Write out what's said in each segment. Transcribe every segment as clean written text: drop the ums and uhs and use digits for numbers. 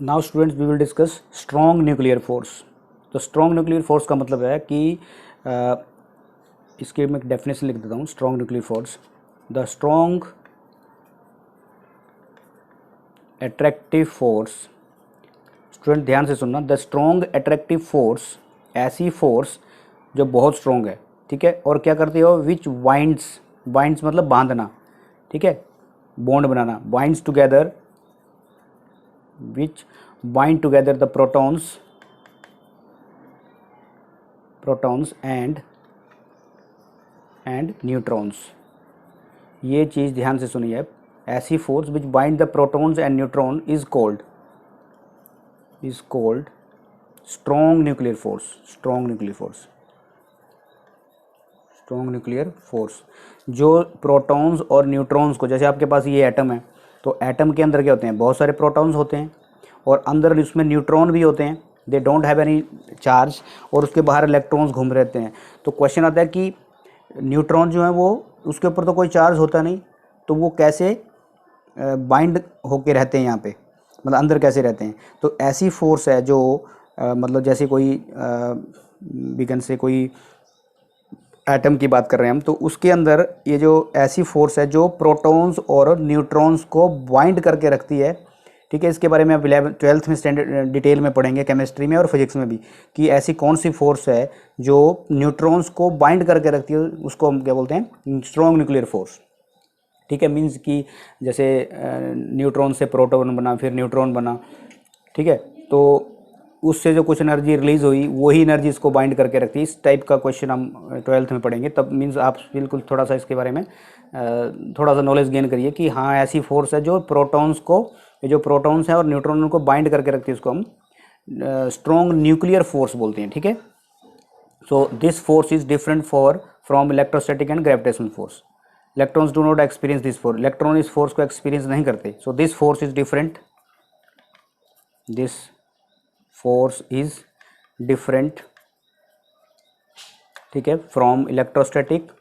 Now students we will discuss strong nuclear force. तो strong nuclear force का मतलब है कि इसके मैं डेफिनेशन लिख देता हूँ। Strong nuclear force, the strong attractive force. Student ध्यान से सुनना, द स्ट्रॉन्ग अट्रैक्टिव फोर्स, ऐसी फोर्स जो बहुत स्ट्रॉन्ग है, ठीक है, और क्या करती हो, विच बाइंड्स, बाइंड्स मतलब बांधना, ठीक है, bond banana, binds together, which bind together the protons and neutrons। ये चीज़ ध्यान से सुनिए। ऐसी force which bind the protons and neutron is called strong nuclear force. Strong nuclear force, strong nuclear force जो प्रोटॉन्स और न्यूट्रॉन्स को, जैसे आपके पास ये एटम है, तो एटम के अंदर क्या होते हैं, बहुत सारे प्रोटॉन्स होते हैं और अंदर उसमें न्यूट्रॉन भी होते हैं, they don't have any charge, और उसके बाहर इलेक्ट्रॉन्स घूम रहते हैं। तो क्वेश्चन आता है कि न्यूट्रॉन जो है वो, उसके ऊपर तो कोई चार्ज होता नहीं, तो वो कैसे बाइंड होके रहते हैं यहाँ पे, मतलब अंदर कैसे रहते हैं। तो ऐसी फोर्स है जो मतलब जैसे कोई बिगन से कोई एटम की बात कर रहे हैं हम, तो उसके अंदर ये जो ऐसी फोर्स है जो प्रोटॉन्स और न्यूट्रॉन्स को बाइंड करके रखती है, ठीक है। इसके बारे में आप 12th में स्टैंडर्ड डिटेल में पढ़ेंगे, केमिस्ट्री में और फिजिक्स में भी, कि ऐसी कौन सी फोर्स है जो न्यूट्रॉन्स को बाइंड करके रखती है, उसको हम क्या बोलते हैं, स्ट्रॉन्ग न्यूक्लियर फोर्स, ठीक है। मीन्स कि जैसे न्यूट्रॉन से प्रोटॉन बना, फिर न्यूट्रॉन बना, ठीक है, तो उससे जो कुछ एनर्जी रिलीज हुई, वही एनर्जी इसको बाइंड करके रखती है। इस टाइप का क्वेश्चन हम 12th में पढ़ेंगे, तब मीन्स आप बिल्कुल थोड़ा सा इसके बारे में थोड़ा सा नॉलेज गेन करिए कि हाँ, ऐसी फोर्स है जो प्रोटॉन्स को, जो प्रोटॉन्स हैं और न्यूट्रॉन को बाइंड करके रखती है, उसको हम स्ट्रॉन्ग न्यूक्लियर फोर्स बोलते हैं, ठीक है। So this force is different from electrostatic and gravitational force. Electrons do not experience this force, electron इस फोर्स को एक्सपीरियंस नहीं करते। So this force is different, this force is different, ठीक है, from electrostatic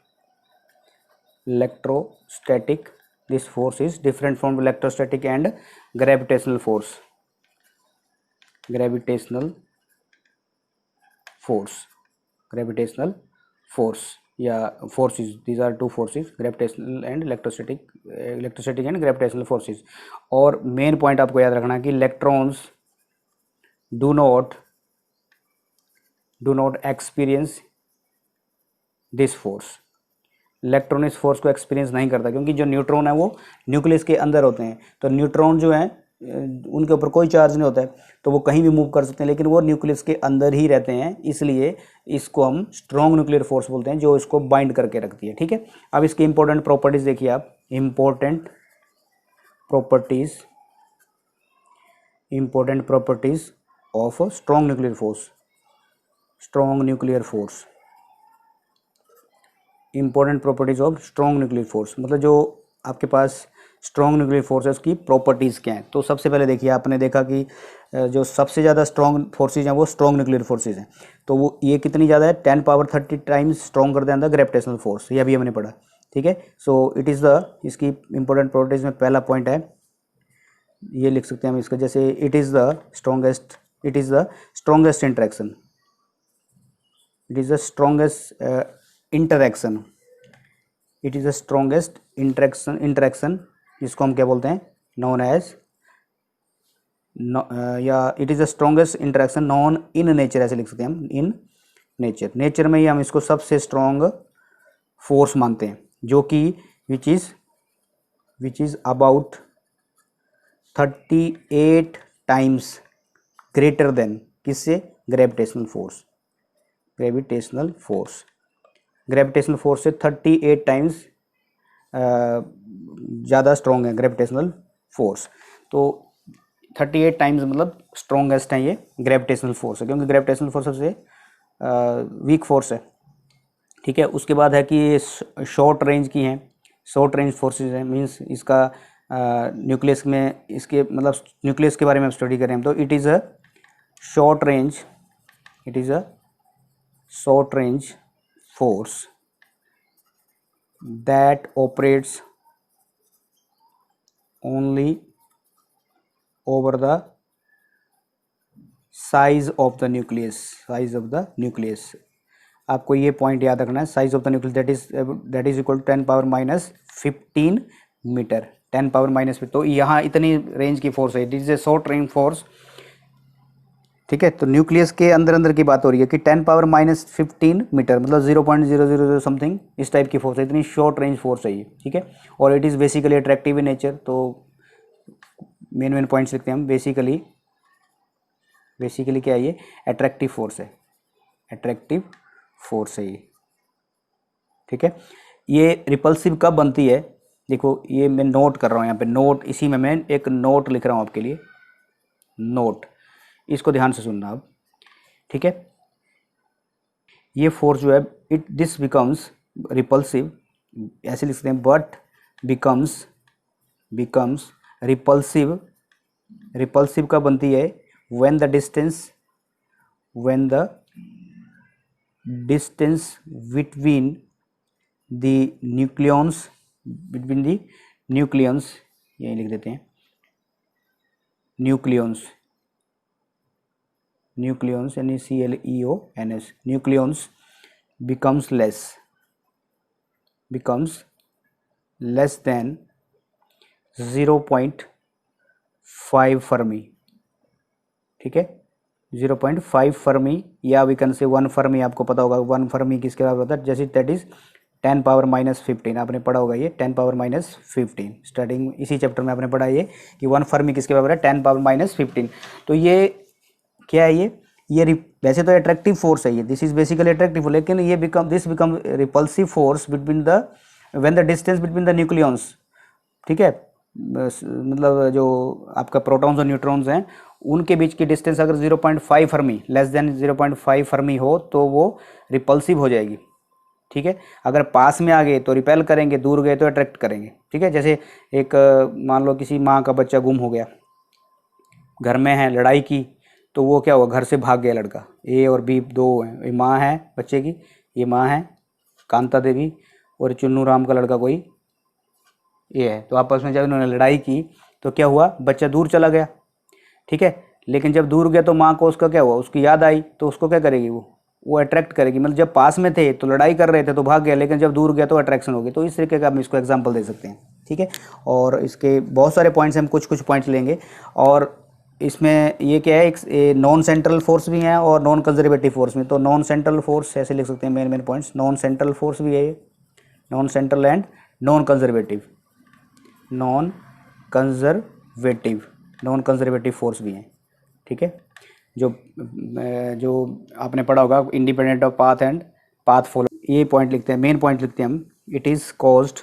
this force is different from electrostatic and gravitational force, gravitational force या forces, these are two forces, gravitational and electrostatic and gravitational forces. और main point आपको याद रखना है कि electrons do not experience this force. Electron इस force को experience नहीं करता, क्योंकि जो न्यूट्रॉन है वो न्यूक्लियस के अंदर होते हैं। तो न्यूट्रॉन जो है उनके ऊपर कोई चार्ज नहीं होता है, तो वो कहीं भी मूव कर सकते हैं, लेकिन वो न्यूक्लियस के अंदर ही रहते हैं, इसलिए इसको हम स्ट्रॉन्ग न्यूक्लियर फोर्स बोलते हैं, जो इसको बाइंड करके रखती है, ठीक है। अब इसकी इंपॉर्टेंट प्रॉपर्टीज देखिए आप, important properties of strong nuclear force. Strong nuclear force, important properties of strong nuclear force, मतलब जो आपके पास स्ट्रॉन्ग न्यूक्लियर फोर्स है उसकी प्रॉपर्टीज़ क्या हैं। तो सबसे पहले देखिए, आपने देखा कि जो सबसे ज़्यादा स्ट्रॉन्ग फोर्सेज हैं वो स्ट्रॉन्ग न्यूक्लियर फोर्सेज हैं। तो वो ये कितनी ज़्यादा है, 10 power 30 times stronger than the gravitational force, ये अभी हमने पढ़ा, ठीक है। सो इट इज़ द, इसकी इंपॉर्टेंट प्रॉपर्टीज में पहला पॉइंट है, ये लिख सकते हैं हम इसका, जैसे it is the strongest interaction, it is the strongest interaction, it is the strongest interaction, जिसको हम क्या बोलते हैं, नॉन एज, या it is the strongest interaction non in nature, ऐसे लिख सकते हैं हम, इन नेचर में ही हम इसको सबसे स्ट्रॉन्ग फोर्स मानते हैं, जो कि which is about 38 times greater than किससे, ग्रेविटेशनल फोर्स से 38 टाइम्स ज़्यादा स्ट्रॉन्ग है ग्रेविटेशनल फोर्स। तो 38 टाइम्स मतलब स्ट्रॉन्गेस्ट है ये ग्रेविटेशनल फोर्स है, क्योंकि ग्रेविटेशनल फोर्स सबसे वीक फोर्स है, ठीक है। उसके बाद है कि ये शॉर्ट रेंज की हैं, शॉर्ट रेंज फोर्सेज हैं, मींस इसका न्यूक्लियस में, इसके मतलब न्यूक्लियस के बारे में स्टडी करें तो it is a short range force that operates only over the size of the nucleus, size of the nucleus, आपको ये पॉइंट याद रखना है, size of the nucleus that is equal to 10⁻⁻15 metre, 10⁻⁻, तो यहाँ इतनी रेंज की फोर्स है, it is a short range force. ठीक है, तो न्यूक्लियस के अंदर अंदर की बात हो रही है कि 10⁻⁻15 मीटर मतलब 0.000 समथिंग इस टाइप की फोर्स है, इतनी शॉर्ट रेंज फोर्स है ये। ठीक है, और it is basically attractive in nature. तो मेन पॉइंट्स लिखते हैं हम। बेसिकली क्या है ये, अट्रैक्टिव फोर्स है, अट्रैक्टिव फोर्स है ये। ठीक है, ये रिपल्सिव कब बनती है, देखो ये मैं नोट कर रहा हूँ यहाँ पे, नोट, इसी में मैं एक नोट लिख रहा हूँ आपके लिए, नोट, इसको ध्यान से सुनना आप। ठीक है, ये फोर्स जो है दिस बिकम्स रिपल्सिव, ऐसे लिख सकते हैं, बट बिकम्स रिपल्सिव, रिपल्सिव कब बनती है, when the distance between the nucleons, यही लिख देते हैं, न्यूक्लियंस यानी CLEONS, nucleons becomes less than 0.5 Fermi. ठीक है, 0.5 फर्मी, या वी कैन से 1 फर्मी, आपको पता होगा 1 फर्मी किसके बराबर होता है, जैसे दैट इज 10⁻⁻15, आपने पढ़ा होगा ये 10⁻⁻15, स्टार्टिंग इसी चैप्टर में आपने पढ़ा ये कि 1 फर्मी किसके बराबर है, 10⁻⁻15। तो ये क्या है, ये वैसे तो अट्रैक्टिव फोर्स है ये, दिस इज बेसिकली अट्रैक्टिव, लेकिन ये become repulsive force between the when the distance between the nucleons. ठीक है, मतलब जो आपका प्रोटॉन्स और न्यूट्रॉन्स हैं उनके बीच की डिस्टेंस अगर 0.5 फर्मी, लेस देन 0.5 फर्मी हो तो वो रिपल्सिव हो जाएगी। ठीक है, अगर पास में आ गए तो रिपेल करेंगे, दूर गए तो अट्रैक्ट करेंगे। ठीक है, जैसे एक मान लो किसी माँ का बच्चा गुम हो गया, घर में है, लड़ाई की, तो वो क्या हुआ, घर से भाग गया लड़का, ए और बी दो हैं, ये माँ है बच्चे की, ये माँ है कांता देवी, और चुन्नू राम का लड़का कोई ये है, तो आपस में जब इन्होंने लड़ाई की तो क्या हुआ, बच्चा दूर चला गया। ठीक है, लेकिन जब दूर गया तो माँ को उसका क्या हुआ, उसकी याद आई, तो उसको क्या करेगी, वो अट्रैक्ट करेगी, मतलब जब पास में थे तो लड़ाई कर रहे थे तो भाग गया, लेकिन जब दूर गया तो अट्रैक्शन हो गई। तो इस तरीके का हम इसको एग्जाम्पल दे सकते हैं। ठीक है, और इसके बहुत सारे पॉइंट्स, हम कुछ पॉइंट्स लेंगे, और इसमें ये क्या है, एक नॉन सेंट्रल फोर्स भी हैं और नॉन कंजर्वेटिव फोर्स भी। तो नॉन सेंट्रल फोर्स ऐसे लिख सकते हैं, main points, non central force भी है ये, non central and non conservative force भी हैं। ठीक है, जो आपने पढ़ा होगा independent of path and path follow, ये पॉइंट लिखते हैं, मेन पॉइंट लिखते हैं हम, it is caused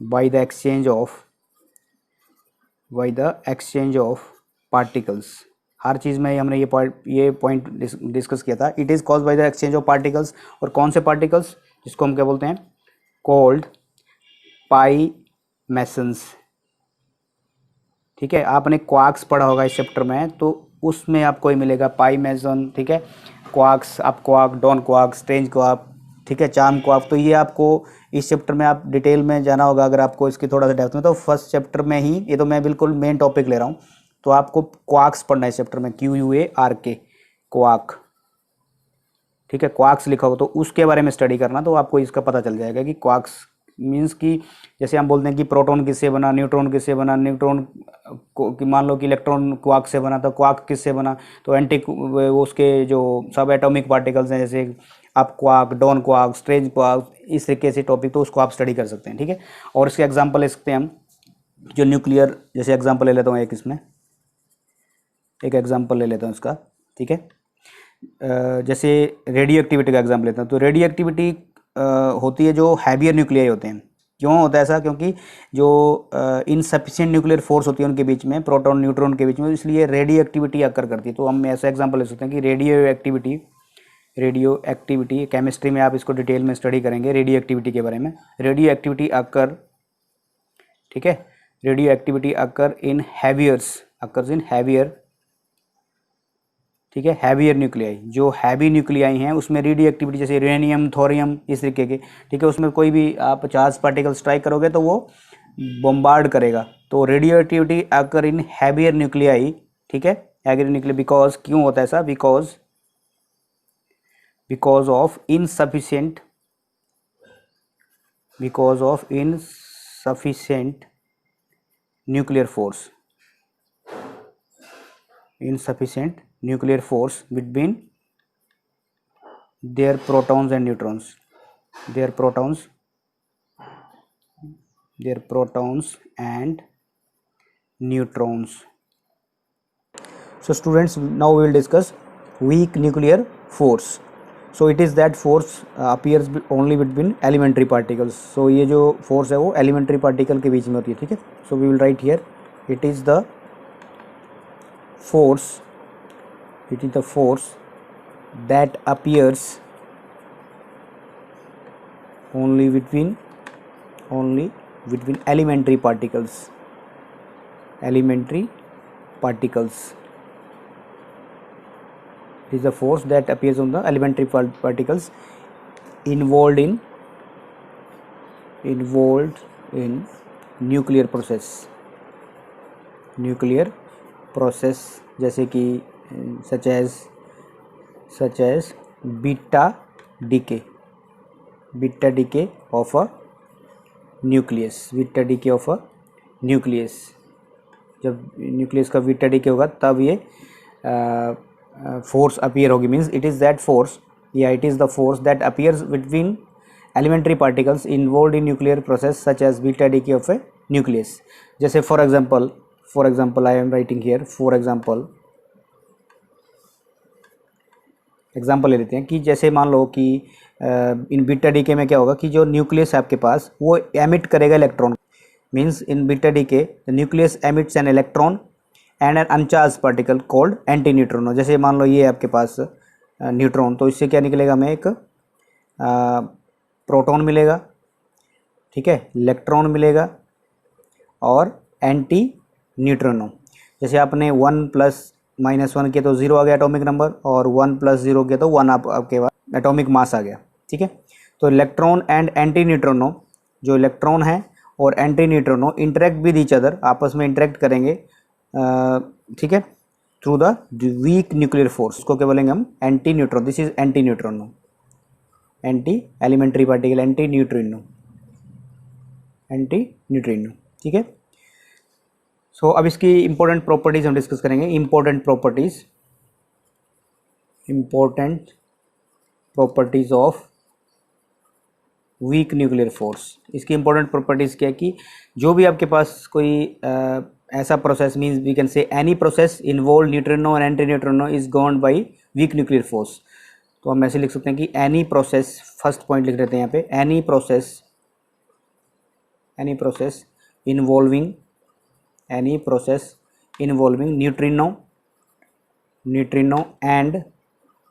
by the exchange of particles. हर चीज़ में हमने ये पॉइंट डिस्कस किया था, it is caused by the exchange of particles. और कौन से पार्टिकल्स, जिसको हम क्या बोलते हैं, कॉल्ड पाई मेसन्स। ठीक है, आपने क्वार्क्स पढ़ा होगा इस चैप्टर में, तो उसमें आपको ही मिलेगा पाई मेसन। ठीक है, quarks, up quark, down quark, strange quark, ठीक है, चार्म क्वार्क, तो ये आपको इस चैप्टर में आप डिटेल में जाना होगा अगर आपको इसकी थोड़ा सा डेप्थ में, तो फर्स्ट चैप्टर में ही, ये तो मैं बिल्कुल मेन टॉपिक ले रहा हूँ, तो आपको क्वार्क्स पढ़ना है इस चैप्टर में, QUARK, क्वार्क। ठीक है, क्वार्क्स लिखा हो तो उसके बारे में स्टडी करना, तो आपको इसका पता चल जाएगा कि क्वार्क्स मीन्स कि जैसे हम बोलते हैं कि प्रोटॉन किससे बना, न्यूट्रॉन किससे बना, न्यूट्रॉन को कि मान लो कि इलेक्ट्रॉन क्वार्क से बना, तो क्वार्क किससे बना, तो उसके जो सब एटॉमिक पार्टिकल्स हैं, जैसे up quark, down quark, strange quark, इस तरीके से टॉपिक, तो उसको आप स्टडी कर सकते हैं। ठीक है, और इसके एग्जाम्पल ले सकते हैं हम, जो न्यूक्लियर, जैसे एग्जाम्पल ले लेता हूँ एक, इसमें एक एग्जाम्पल ले लेता हूँ इसका। ठीक है, जैसे रेडियो एक्टिविटी का एग्जाम्पल लेता हूँ, तो रेडियो एक्टिविटी होती है जो हैवियर न्यूक्लियाई होते हैं। क्यों होता है ऐसा, क्योंकि जो इनसफिशिएंट न्यूक्लियर फोर्स होती है उनके बीच में, प्रोटॉन न्यूट्रॉन के बीच में, इसलिए रेडियो एक्टिविटी अकर करती है। तो हम ऐसा एग्जांपल ले सकते हैं कि रेडियो एक्टिविटी केमिस्ट्री में आप इसको डिटेल में स्टडी करेंगे, रेडियो एक्टिविटी के बारे में। रेडियो एक्टिविटी अकर, ठीक है, रेडियो एक्टिविटी अकर इन हैवियर, ठीक है, हैवियर न्यूक्लियाई, जो हैवी न्यूक्लियाई हैं उसमें रेडियो एक्टिविटी, जैसे यूरेनियम, थोरियम, इस तरीके के। ठीक है, उसमें कोई भी आप चार्ज पार्टिकल स्ट्राइक करोगे तो वो बॉम्बार्ड करेगा, तो रेडियो एक्टिविटी अकर इन हैवियर न्यूक्लियाई। ठीक है, एग्री निकले बिकॉज, क्यों होता है ऐसा, because of insufficient nuclear force, insufficient nuclear force between their protons and neutrons, their protons and neutrons. So students, now we will discuss weak nuclear force. So it is that force appears only between elementary particles. So ये जो force है वो elementary particle के बीच में होती है, ठीक है. So we will write here, it is the force that appears only between elementary particles. It is the force that appears on the elementary particles involved in nuclear process, जैसे कि such as beta decay of a nucleus. जब nucleus का beta decay होगा तब ये force appear होगी. Means it is that force, या it is the force that appears between elementary particles involved in nuclear process such as beta decay of a nucleus. जैसे for example I am writing here, for example ले लेते हैं कि जैसे मान लो कि इन beta DK में क्या होगा कि जो न्यूक्लियस है आपके पास वो एमिट करेगा electron. Means in beta decay the nucleus emits an electron and an uncharged particle called anti neutron. जैसे मान लो ये आपके पास न्यूट्रॉन, तो इससे क्या निकलेगा, हमें एक प्रोटॉन मिलेगा, ठीक है, इलेक्ट्रॉन मिलेगा और एंटी न्यूट्रिनो. जैसे आपने 1 + -1 किया तो 0 आ गया एटॉमिक नंबर, और 1 + 0 किया तो 1 आपके पास एटॉमिक मास आ गया, ठीक है. तो इलेक्ट्रॉन एंड एंटी न्यूट्रिनो, जो इलेक्ट्रॉन है और anti neutrino interact with each other, आपस में इंटरेक्ट करेंगे, ठीक है, through the weak nuclear force. उसको क्या बोलेंगे हम, anti neutron. This is anti neutrino, anti elementary particle, anti neutrino, ठीक है. सो अब इसकी इंपॉर्टेंट प्रॉपर्टीज हम डिस्कस करेंगे. Important properties of weak nuclear force. इसकी इंपॉर्टेंट प्रॉपर्टीज क्या है कि जो भी आपके पास कोई ऐसा process, means we can say any process involve neutrino and anti neutrino is governed by weak nuclear force. तो हम ऐसे लिख सकते हैं कि एनी प्रोसेस, फर्स्ट पॉइंट लिख देते हैं यहाँ पे, any process involving neutrino and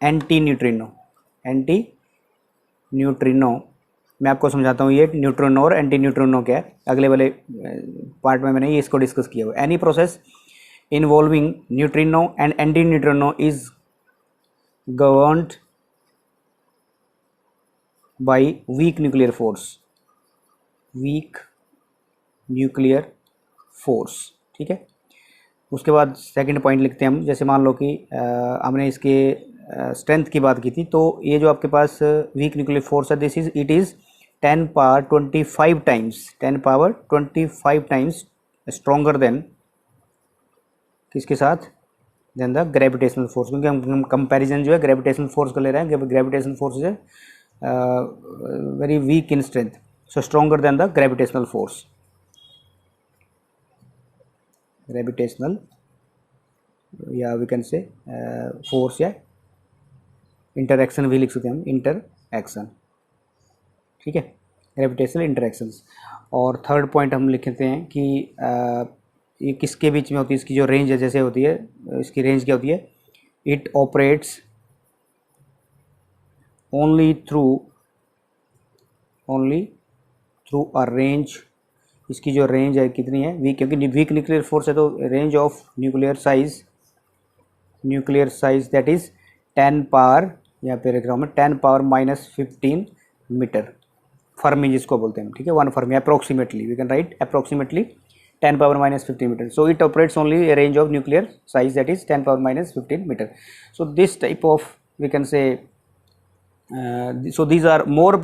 anti neutrino. मैं आपको समझाता हूँ ये न्यूट्रिनो और एंटी न्यूट्रिनो क्या है. अगले वाले पार्ट में मैंने ये इसको डिस्कस किया हुआ. Any process involving neutrino and anti neutrino is governed by weak nuclear force, ठीक है. उसके बाद सेकंड पॉइंट लिखते हैं हम. जैसे मान लो कि हमने इसके स्ट्रेंथ की बात की थी, तो ये जो आपके पास वीक न्यूक्लियर फोर्स है, it is 10 power 25 times stronger than किसके साथ, देन द ग्रेविटेशनल फोर्स. क्योंकि हम कंपैरिजन जो है ग्रेविटेशनल फोर्स का ले रहे हैं. Gravitational force is very weak in strength, so stronger than the gravitational force. Yeah, we can say force या interaction भी लिख सकते हैं हम, interaction, ठीक है, gravitational interactions. और थर्ड पॉइंट हम लिखते हैं कि ये किसके बीच में होती है, इसकी जो रेंज है, जैसे होती है, इसकी रेंज क्या होती है, it operates only through a range. इसकी जो रेंज है कितनी है, वीक, क्योंकि वीक न्यूक्लियर फोर्स है तो range of nuclear size that is 10 power, यहाँ पे लिख रहा हूँ मैं, 10 पावर -15 मीटर. फर्मी जिसको बोलते हैं, ठीक है, 1 fermi. Approximately we can write approximately 10 power minus 15 meter. So it operates only a range of nuclear size, that is 10 power minus 15 meter. So this type of, we can say, so these are more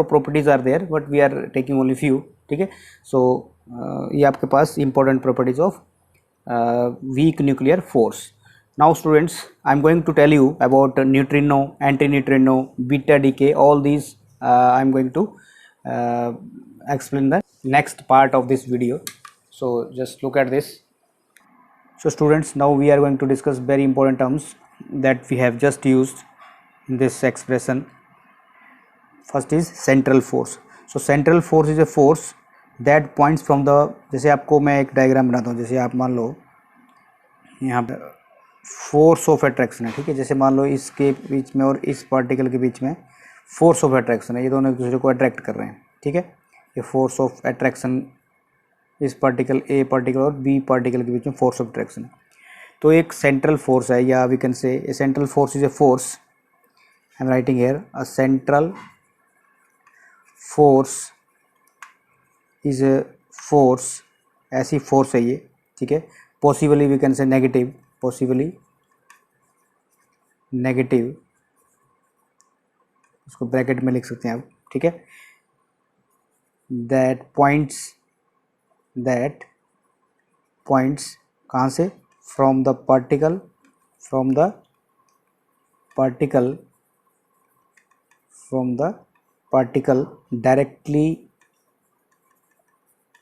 properties are there, but we are taking only few. ठीक है. So ये आपके पास important properties of weak nuclear force. Now students, I am going to tell you about neutrino, antineutrino, beta decay. All these I am going to explain the next part of this video. So just look at this. So students, now we are going to discuss very important terms that we have just used in this expression. First is central force. So central force is a force that points from the, जैसे आपको मैं एक diagram बनाता हूँ. जैसे आप मान लो यहाँ पे फोर्स ऑफ अट्रैक्शन है, ठीक है. जैसे मान लो इसके बीच में और इस पार्टिकल के बीच में फोर्स ऑफ अट्रैक्शन है, ये दोनों एक दूसरे को अट्रैक्ट कर रहे हैं, ठीक है. ये फोर्स ऑफ अट्रैक्शन इस पार्टिकल ए पार्टिकल और बी पार्टिकल के बीच में फोर्स ऑफ अट्रैक्शन है. तो एक सेंट्रल फोर्स है, या we can say a central force is a force. I am writing here a central force is a force. ऐसी फोर्स है ये, ठीक है. Possibly we can say negative, possibly negative, उसको ब्रैकेट में लिख सकते हैं आप, ठीक है. दैट पॉइंट्स कहाँ से, from the particle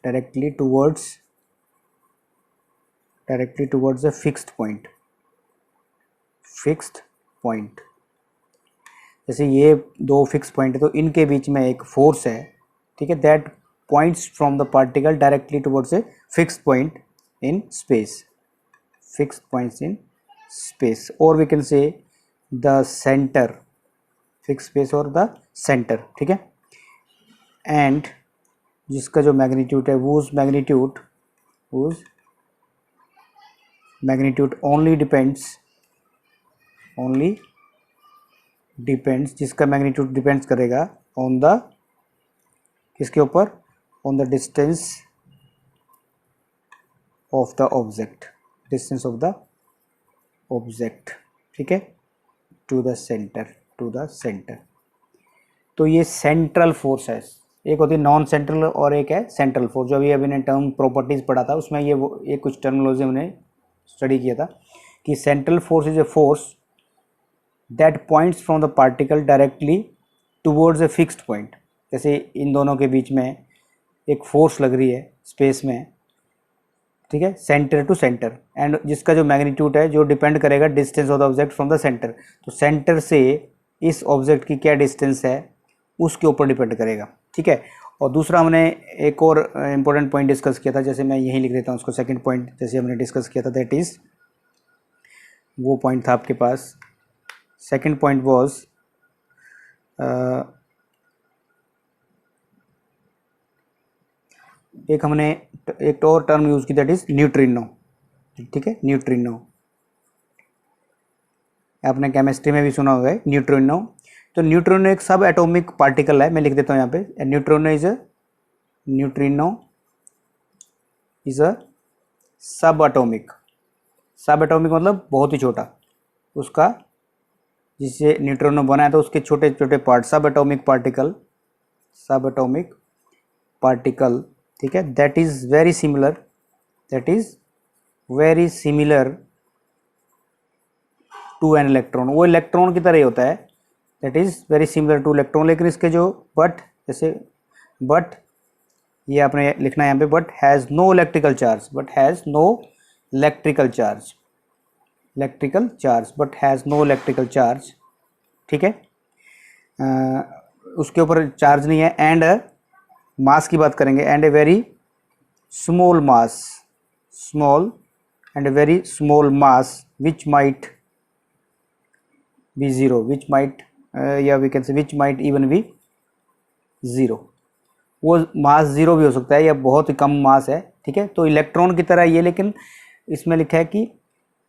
directly towards a fixed point. जैसे ये दो फिक्स पॉइंट है, तो इनके बीच में एक फोर्स है, ठीक है. That points from the particle directly towards a fixed point in space, fixed points in space, और we can say the centre, fixed space और द सेंटर, ठीक है. एंड जिसका जो मैग्नीट्यूड है, वूज मैग्नीट्यूड ओनली डिपेंड्स, जिसका magnitude depends करेगा on the, किसके ऊपर, on the distance of the object, ठीक है, टू द सेंटर. तो ये सेंट्रल फोर्स है. एक होती है नॉन सेंट्रल और एक है सेंट्रल फोर्स. जो अभी ने टर्म प्रॉपर्टीज पढ़ा था, उसमें ये कुछ टर्मिनोलॉजी हमने स्टडी किया था कि central force is a force that points from the particle directly towards a fixed point. जैसे इन दोनों के बीच में एक फोर्स लग रही है स्पेस में, ठीक है, सेंटर टू सेंटर, एंड जिसका जो मैग्नीट्यूड है जो डिपेंड करेगा distance of the object from the centre. तो सेंटर से इस ऑब्जेक्ट की क्या डिस्टेंस है उसके ऊपर डिपेंड करेगा, ठीक है. और दूसरा हमने एक और इम्पोर्टेंट पॉइंट डिस्कस किया था, जैसे मैं यहीं लिख देता हूँ उसको. सेकंड पॉइंट जैसे हमने डिस्कस किया था, दैट इज़, वो पॉइंट था आपके पास. सेकंड पॉइंट वाज एक हमने एक और टर्म यूज़ की, दैट इज़ न्यूट्रिनो, ठीक है. न्यूट्रिनो आपने केमिस्ट्री में भी सुना होगा न्यूट्रिनो. तो न्यूट्रिनो एक सब एटॉमिक पार्टिकल है. मैं लिख देता हूँ यहाँ पे, न्यूट्रिनो इज अ सब एटॉमिक मतलब बहुत ही छोटा, उसका जिससे न्यूट्रिनो बना है तो उसके छोटे छोटे पार्ट, सब एटॉमिक पार्टिकल, ठीक है. That is very similar to an electron. वो इलेक्ट्रॉन की तरह ही होता है, that is very similar to electron. लेकिन इसके जो बट ये आपने लिखना है यहाँ पे, but has no electrical charge, but has no electrical charge, ठीक है. उसके ऊपर चार्ज नहीं है. एंड मास की बात करेंगे, and a very small mass which might be zero, या we can say which might even be zero. वो मास ज़ीरो भी हो सकता है या बहुत ही कम मास है, ठीक है. तो इलेक्ट्रॉन की तरह ये, लेकिन इसमें लिखा है कि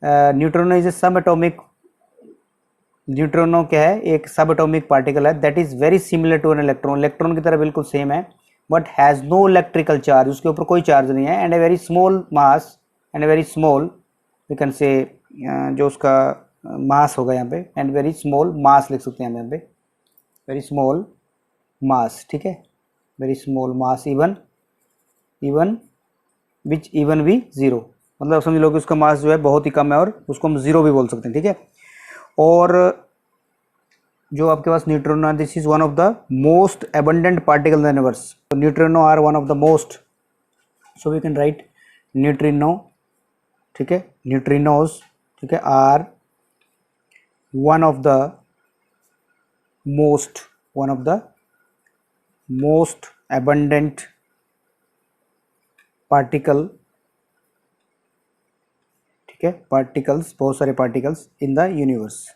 न्यूट्रिनो इज ए सब एटॉमिक, न्यूट्रिनो क्या है, एक सब एटॉमिक पार्टिकल है, that is very similar to an electron. Electron की तरह बिल्कुल सेम है, but has no electrical charge, उसके ऊपर कोई चार्ज नहीं है, and a very small mass, and a very small we can say जो उसका मास होगा यहाँ पे, एंड वेरी स्मॉल मास लिख सकते हैं हम यहाँ पे, वेरी स्मॉल मास, ठीक है, very small mass even which even भी जीरो, मतलब समझ लो कि उसका मास जो है बहुत ही कम है और उसको हम जीरो भी बोल सकते हैं, ठीक है। और जो आपके पास न्यूट्रिनो है, this is one of the most abundant particle in the universe, तो neutrino are one of the most, so we can write neutrino, ठीक है, न्यूट्रिनोज, ठीक है, are one of the most abundant particle, ठीक है, particles, बहुत सारे particles in the universe.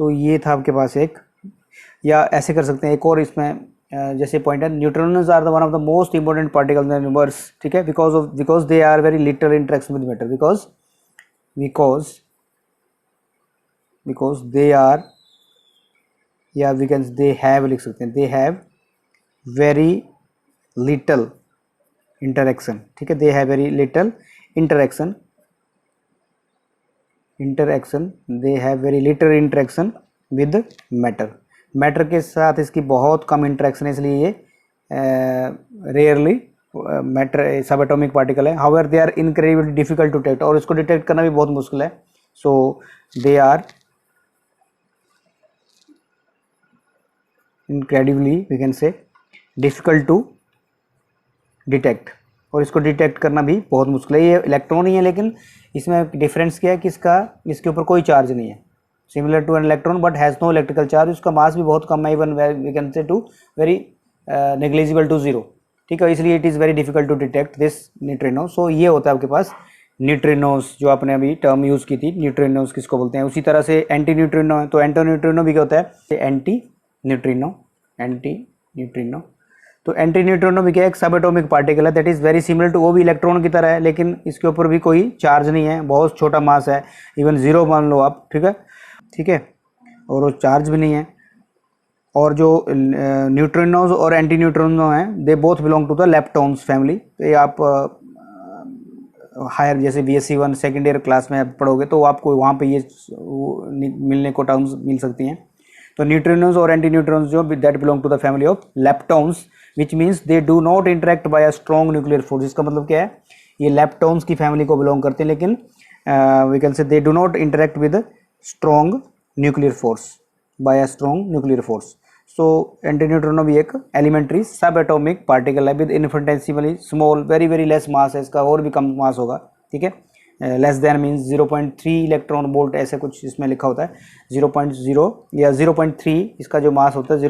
तो ये था आपके पास एक, या ऐसे कर सकते हैं एक और इसमें जैसे पॉइंट है, neutrons are the one of the most important particle in the universe, ठीक है, because they are very little interaction with matter, because they are, या वी कैन दे हैव लिख सकते हैं, they have very little interaction, ठीक है, they have very little interaction, they have very little interaction with matter के साथ इसकी बहुत कम इंटरेक्शन है, इसलिए ये rarely matter sub atomic particle है। However they are incredibly difficult to detect, और इसको डिटेक्ट करना भी बहुत मुश्किल है, so they are incredibly we can say difficult to detect, और इसको डिटेक्ट करना भी बहुत मुश्किल है। ये इलेक्ट्रॉन ही है, लेकिन इसमें डिफरेंस क्या है कि इसके ऊपर कोई चार्ज नहीं है, similar to an electron but has no electrical charge, उसका मास भी बहुत कम है, even we can say to very negligible to zero, ठीक है, इसलिए it is very difficult to detect this neutrino. So ये होता है आपके पास न्यूट्रिनोस, जो आपने अभी टर्म यूज़ की थी, न्यूट्रिनोस किसको बोलते हैं। उसी तरह से एंटी न्यूट्रिनो है, तो एंटी न्यूट्रिनो भी क्या होता है, एंटी न्यूट्रिनो। तो एंटी न्यूट्रिनो भी क्या है, एक सब एटॉमिक पार्टिकल है, that is very similar to, वो भी इलेक्ट्रॉन की तरह है, लेकिन इसके ऊपर भी कोई चार्ज नहीं है, बहुत छोटा मास है, इवन जीरो मान लो आप, ठीक है, और वो चार्ज भी नहीं है। और जो न्यूट्रिनोज और एंटी न्यूट्रिनो हैं, they both belong to the leptons family. तो ये आप हायर जैसे BSc 1 सेकेंड ईयर क्लास में पढ़ोगे तो आपको वहाँ पे ये मिलने को टर्म्स मिल सकती हैं। तो न्यूट्रिनोज और एंटी न्यूट्रिनोज जो that belong to the family of leptons, which means they do not interact by a strong nuclear force. इसका मतलब क्या है, ये लेप्टॉन्स की फैमिली को बिलोंग करते हैं, लेकिन we can say they do not interact with strong nuclear force, by a strong nuclear force. So anti neutrino भी एक एलिमेंट्री सब एटॉमिक पार्टिकल है with infinitesimally small, very very less mass है, इसका और भी कम मास होगा, ठीक है, less than means 0.3 electron volt, ऐसे कुछ इसमें लिखा होता है, 0.0 या 0.3 इसका जो मास होता है,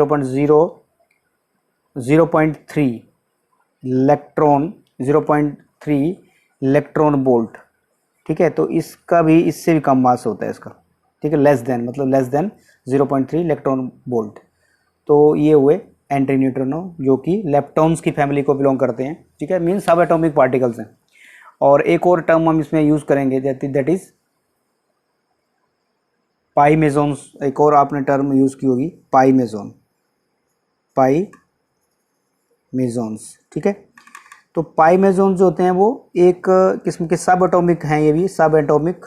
0.3 इलेक्ट्रॉन, 0.3 इलेक्ट्रॉन वोल्ट, ठीक है, तो इसका भी इससे भी कम मास होता है इसका, ठीक है, लेस देन मतलब लेस देन 0.3 इलेक्ट्रॉन वोल्ट। तो ये हुए एंटी न्यूट्रिनो जो कि लेप्टॉन्स की फैमिली को बिलोंग करते हैं, ठीक है, मीन्स सब एटॉमिक पार्टिकल्स हैं। और एक और टर्म हम इसमें यूज़ करेंगे दैट इज़ पाई मेजॉन्स, एक और आपने टर्म यूज़ की होगी, पाई मेजॉन्स, ठीक है। तो पाई मेजॉन्स जो होते हैं वो एक किस्म के सब एटॉमिक हैं, ये भी सब एटॉमिक,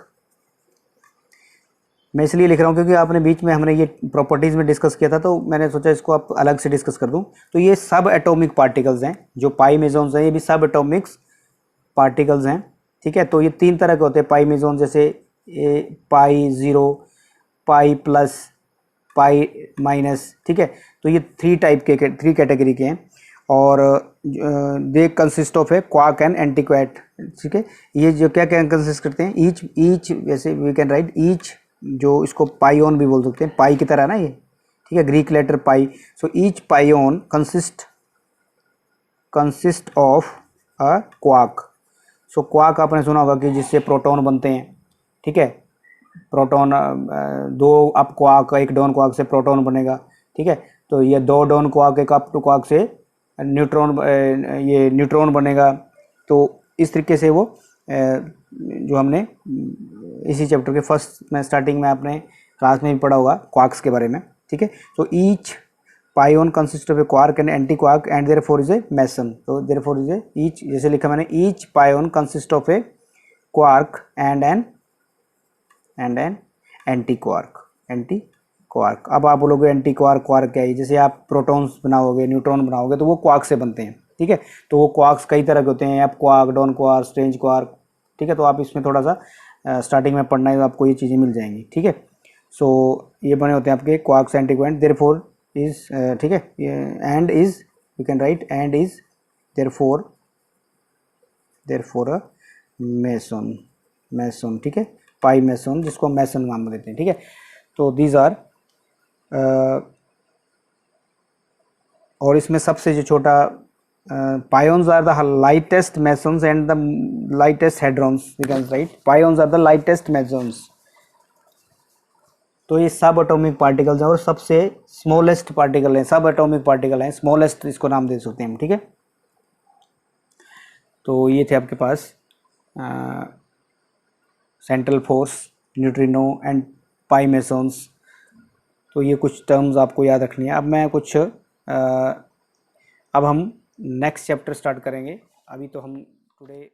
मैं इसलिए लिख रहा हूँ क्योंकि आपने बीच में हमने ये प्रॉपर्टीज़ में डिस्कस किया था, तो मैंने सोचा इसको आप अलग से डिस्कस कर दूँ। तो ये सब एटॉमिक पार्टिकल्स हैं, जो पाई मेजॉन्स हैं, ये भी सब एटॉमिक्स पार्टिकल्स हैं, ठीक है। तो ये तीन तरह के होते हैं पाई मेजॉन, जैसे pi zero, pi plus, pi minus, ठीक है। तो ये थ्री कैटेगरी के हैं, और they consist of a quark and antiquark, ठीक है। ये जो क्या क्या कंसिस्ट करते हैं, ईच वैसे वी कैन राइट ईच, जो इसको पाइओन भी बोल सकते हैं, पाई की तरह ना ये, ठीक है, Greek letter pi. So each pion consist of a quark. So quark आपने सुना होगा कि जिससे प्रोटॉन बनते हैं, ठीक है, प्रोटॉन, दो अप क्वार्क एक डाउन क्वार्क से प्रोटॉन बनेगा, ठीक है। तो ये दो डाउन क्वार्क एक अप क्वार्क से ये न्यूट्रॉन बनेगा। तो इस तरीके से वो जो हमने इसी चैप्टर के फर्स्ट में स्टार्टिंग में आपने क्लास में भी पढ़ा होगा क्वार्क्स के बारे में, ठीक है। तो each pion consist of a quark and anti quark and therefore is a meson. तो देयरफॉर इज ए ईच, जैसे लिखा मैंने, each pion consist of a quark and an anti quark. अब आप बोलोगे एंटी क्वार्क क्वार्क क्या है? जैसे आप प्रोटॉन्स बनाओगे, न्यूट्रॉन बनाओगे, तो वो क्वार्क से बनते हैं, ठीक है। तो वो क्वार्क्स कई तरह के होते हैं, up quark, down quark, strange quark, ठीक है। तो आप इसमें थोड़ा सा स्टार्टिंग में पढ़ना है तो आपको ये चीज़ें मिल जाएंगी, ठीक है। सो ये बने होते हैं आपके quarks anti quark, therefore is, ठीक है, and is, you can write and is therefore a mason, ठीक है, पाई मेसन, जिसको हम मेसन नाम देते हैं, ठीक है। तो दीज आर, और इसमें सबसे जो छोटा, pions are the lightest mesons and the lightest hadrons, we can write pions are the lightest mesons। तो ये सब एटॉमिक पार्टिकल्स हैं और सबसे स्मॉलेस्ट पार्टिकल हैं, सब एटॉमिक पार्टिकल हैं, स्मॉलेस्ट इसको नाम दे सकते हैं हम, ठीक है। तो ये थे आपके पास central force, neutrino and pi mesons. तो ये कुछ टर्म्स आपको याद रखनी है। अब मैं कुछ अब हम नेक्स्ट चैप्टर स्टार्ट करेंगे। अभी तो हम टुडे